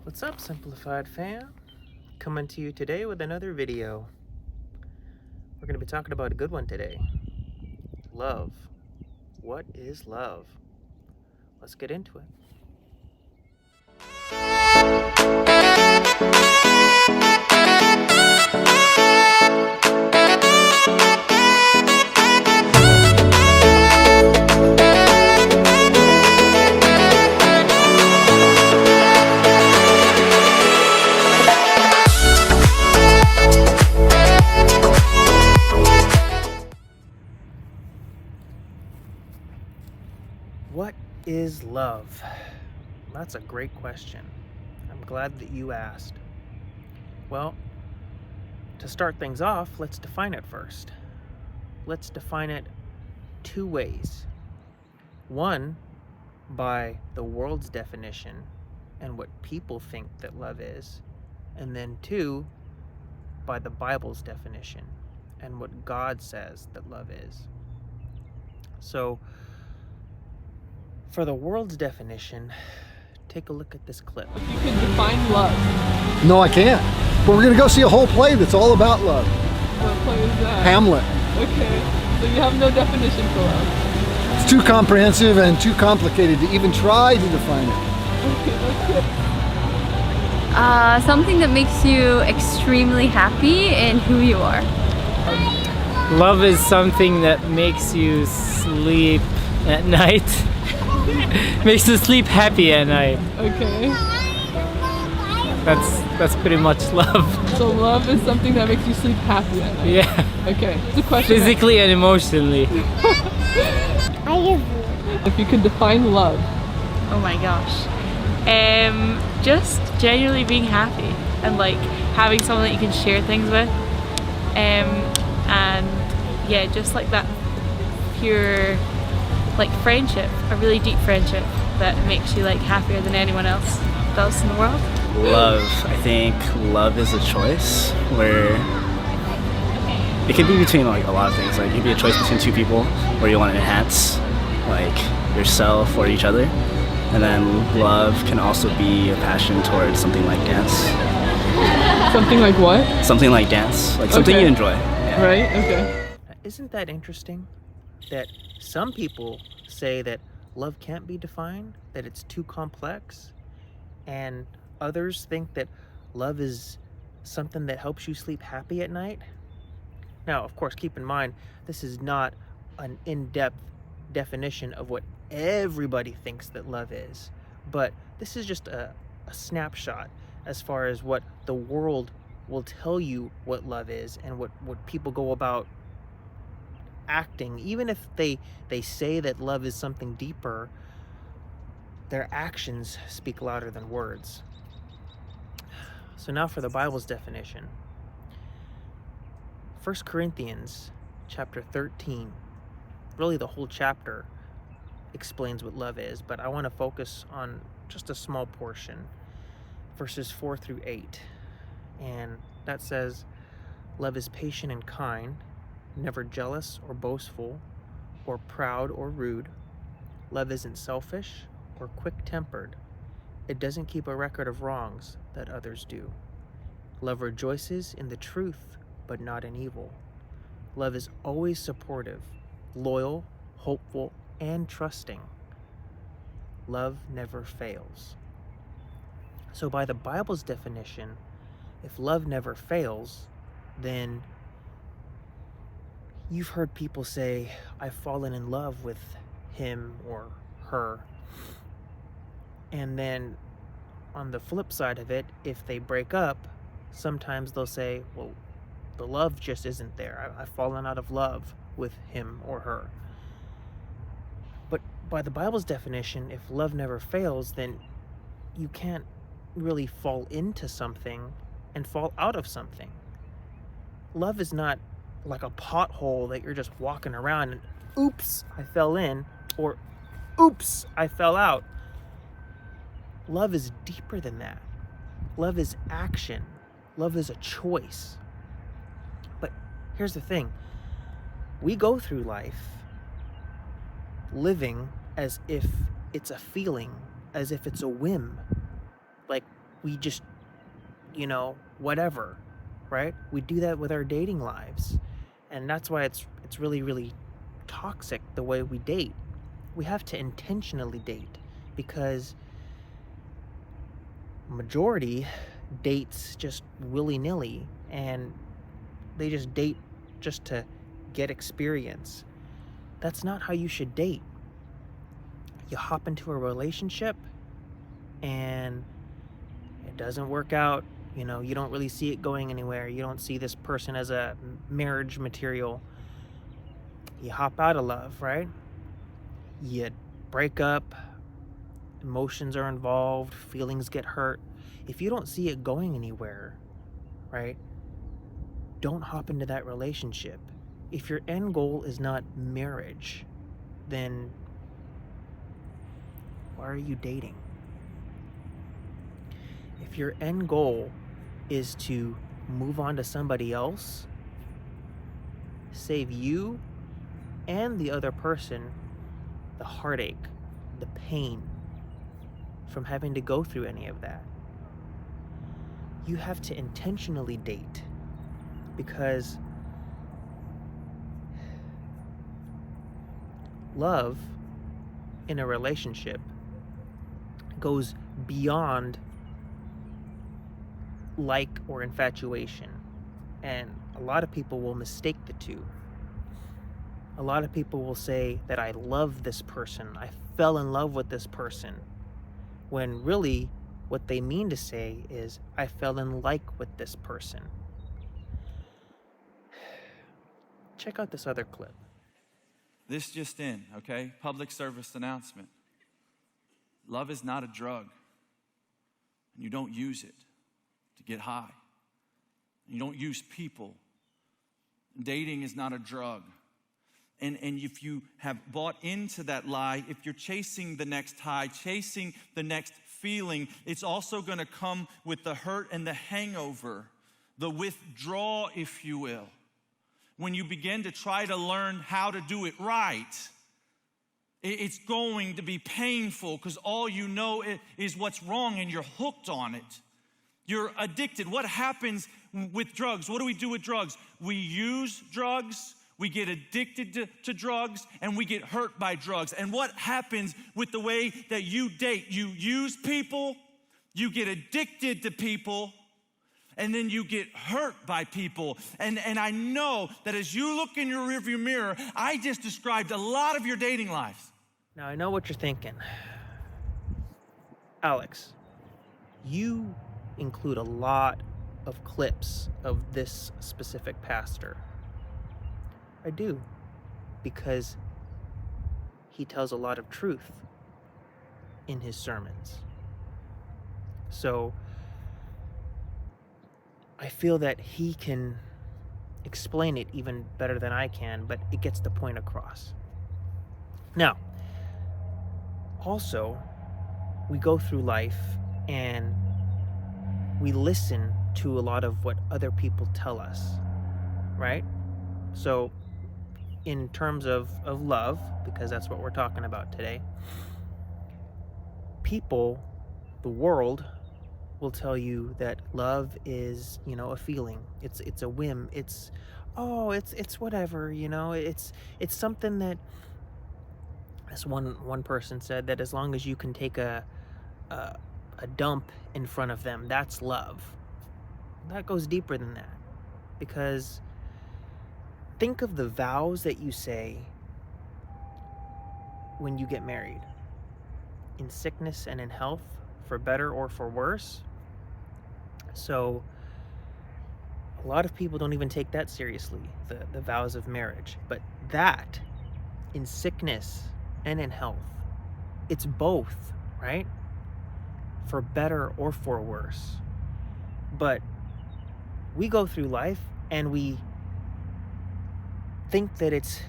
What's up, Simplified fam? Coming to you today with another video. We're going to be talking about a good one today. Love. What is love? Let's get into it. What is love? That's a great question. I'm glad that you asked. Well, to start things off, let's define it first. Let's define it two ways. One, by the world's definition and what people think that love is. And then two, by the Bible's definition and what God says that love is. So, for the world's definition, take a look at this clip. If you could define love. No, I can't. But we're going to go see a whole play that's all about love. What play is that? Hamlet. Okay, so you have no definition for love. It's too comprehensive and too complicated to even try to define it. Okay, that's good. Something that makes you extremely happy in who you are. Love is something that makes you sleep at night. Makes you sleep happy at night. Okay. That's pretty much love. So love is something that makes you sleep happy at night. Yeah. Okay. It's a question. Physically and emotionally. If you could define love. Oh my gosh. Just genuinely being happy and like having someone that you can share things with. And yeah, just like that pure like friendship, a really deep friendship that makes you like happier than anyone else in the world. Love. I think love is a choice where it can be between like a lot of things. Like it can be a choice between two people where you want to enhance like yourself or each other. And then love can also be a passion towards something like dance. Something like what? Something like dance. Like something Okay. you enjoy. Yeah. Right? Okay. Isn't that interesting? That some people say that love can't be defined, that it's too complex, and others think that love is something that helps you sleep happy at night. Now, of course, keep in mind, this is not an in-depth definition of what everybody thinks that love is, but this is just a snapshot as far as what the world will tell you what love is and what people go about acting. Even if they say that love is something deeper, their actions speak louder than words. So now for the Bible's definition. 1 Corinthians chapter 13, really the whole chapter explains what love is, but I want to focus on just a small portion, verses 4 through 8. And that says, love is patient and kind, never jealous or boastful or proud or rude. Love isn't selfish or quick-tempered. It doesn't keep a record of wrongs that others do. Love rejoices in the truth, but not in evil. Love is always supportive, loyal, hopeful, and trusting. Love never fails. So by the Bible's definition, if love never fails, then you've heard people say, I've fallen in love with him or her. And then on the flip side of it, if they break up, sometimes they'll say, well, the love just isn't there. I've fallen out of love with him or her. But by the Bible's definition, if love never fails, then you can't really fall into something and fall out of something. Love is not like a pothole that you're just walking around and oops, I fell in, or oops, I fell out. Love is deeper than that. Love is action. Love is a choice. But here's the thing. We go through life living as if it's a feeling, as if it's a whim. Like we just, whatever, right? We do that with our dating lives. And that's why it's really, really toxic the way we date. We have to intentionally date, because majority dates just willy-nilly, and they just date just to get experience. That's not how you should date. You hop into a relationship and it doesn't work out. You don't really see it going anywhere. You don't see this person as a marriage material. You hop out of love, right? You break up, emotions are involved, feelings get hurt. If you don't see it going anywhere, right, don't hop into that relationship. If your end goal is not marriage, then why are you dating? If your end goal is to move on to somebody else, save you and the other person the heartache, the pain from having to go through any of that. You have to intentionally date, because love in a relationship goes beyond like or infatuation, and a lot of people will mistake the two. A lot of people will say that I love this person, I fell in love with this person, when really what they mean to say is I fell in like with this person. Check out this other clip. This just in, okay? Public service announcement. Love is not a drug. And you don't use it to get high. You don't use people. Dating is not a drug. And if you have bought into that lie, if you're chasing the next high, chasing the next feeling, it's also going to come with the hurt and the hangover, the withdrawal, if you will. When you begin to try to learn how to do it right, it's going to be painful, because all you know is what's wrong and you're hooked on it. You're addicted. What happens with drugs? What do we do with drugs? We use drugs, we get addicted to drugs, and we get hurt by drugs. And what happens with the way that you date? You use people, you get addicted to people, and then you get hurt by people. And I know that as you look in your rearview mirror, I just described a lot of your dating lives. Now, I know what you're thinking. Alex, you include a lot of clips of this specific pastor. I do, because he tells a lot of truth in his sermons. So I feel that he can explain it even better than I can, but it gets the point across. Now, also, we go through life and we listen to a lot of what other people tell us, right? So in terms of love, because that's what we're talking about today, people, the world, will tell you that love is, a feeling. It's a whim. It's whatever, it's something that, as one person said, that as long as you can take a dump in front of them, that's love. That goes deeper than that, because think of the vows that you say when you get married, in sickness and in health, for better or for worse. So a lot of people don't even take that seriously, the vows of marriage. But that, in sickness and in health, it's both, right? For better or for worse. But we go through life and we think that it's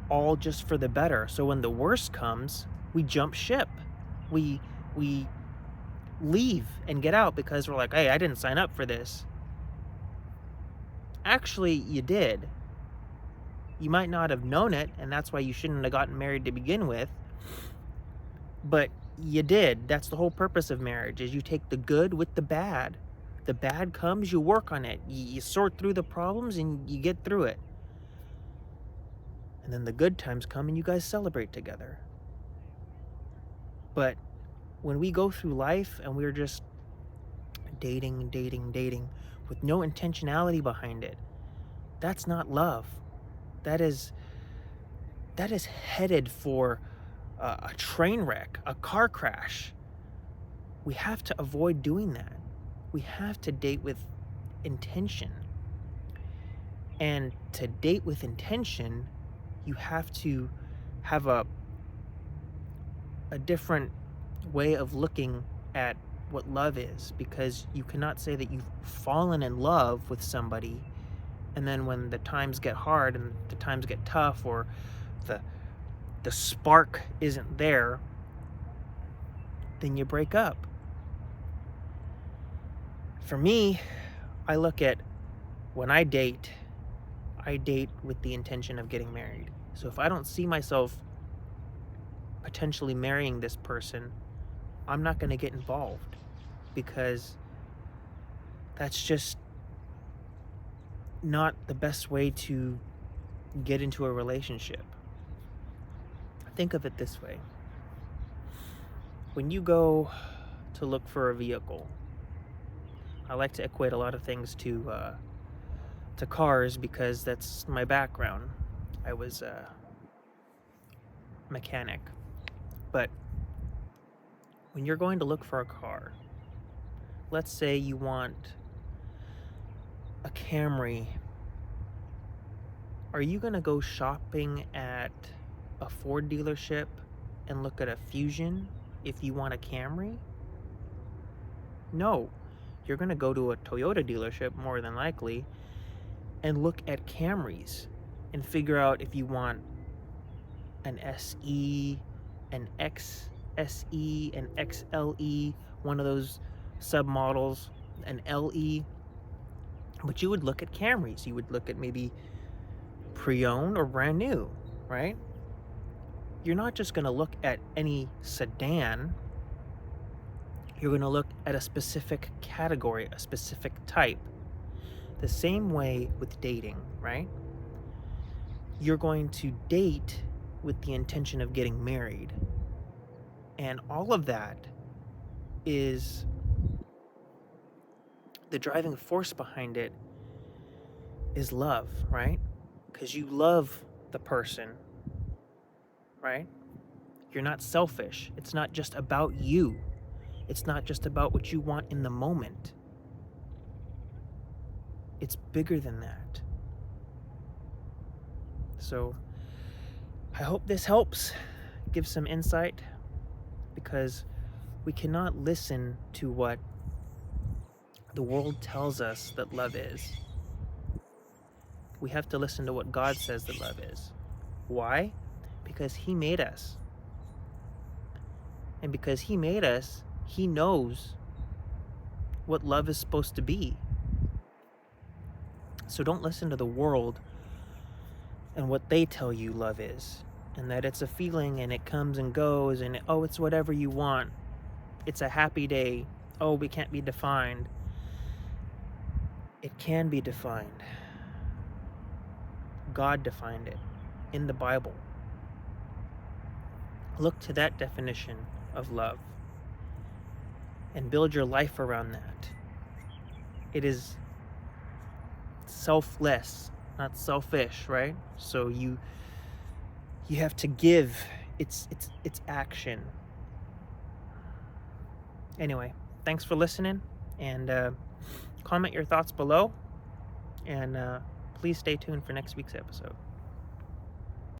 all just for the better. So when the worst comes, we jump ship. We leave and get out because we're like, hey, I didn't sign up for this. Actually, you did. You might not have known it, and that's why you shouldn't have gotten married to begin with. But you did. That's the whole purpose of marriage, is you take the good with the bad. The bad comes, you work on it. You sort through the problems and you get through it. And then the good times come and you guys celebrate together. But when we go through life and we're just dating with no intentionality behind it, that's not love. That is headed for a train wreck, a car crash. We have to avoid doing that. We have to date with intention. And to date with intention, you have to have a different way of looking at what love is, because you cannot say that you've fallen in love with somebody and then when the times get hard and the times get tough, or the spark isn't there, then you break up. For me, I look at when I date with the intention of getting married. So if I don't see myself potentially marrying this person, I'm not going to get involved, because that's just not the best way to get into a relationship. Think of it this way. When you go to look for a vehicle, I like to equate a lot of things to cars, because that's my background. I was a mechanic. But when you're going to look for a car, let's say you want a Camry. Are you going to go shopping at a Ford dealership and look at a Fusion if you want a Camry? No. You're going to go to a Toyota dealership, more than likely, and look at Camrys and figure out if you want an SE, an XSE, an XLE, one of those submodels, an LE. But you would look at Camrys. You would look at maybe pre-owned or brand new, right? You're not just going to look at any sedan. You're going to look at a specific category, a specific type. The same way with dating, right? You're going to date with the intention of getting married. And all of that is the driving force behind it is love, right? Because you love the person, right? You're not selfish. It's not just about you. It's not just about what you want in the moment. It's bigger than that. So I hope this helps, give some insight, because we cannot listen to what the world tells us that love is. We have to listen to what God says that love is. Why? Because He made us. And because He made us, He knows what love is supposed to be. So don't listen to the world and what they tell you love is, and that it's a feeling and it comes and goes, and oh, it's whatever you want. It's a happy day. Oh, we can't be defined. It can be defined. God defined it in the Bible. Look to that definition of love and build your life around that. It is selfless, not selfish, right? So you have to give. It's action. Anyway, thanks for listening, and comment your thoughts below, and please stay tuned for next week's episode.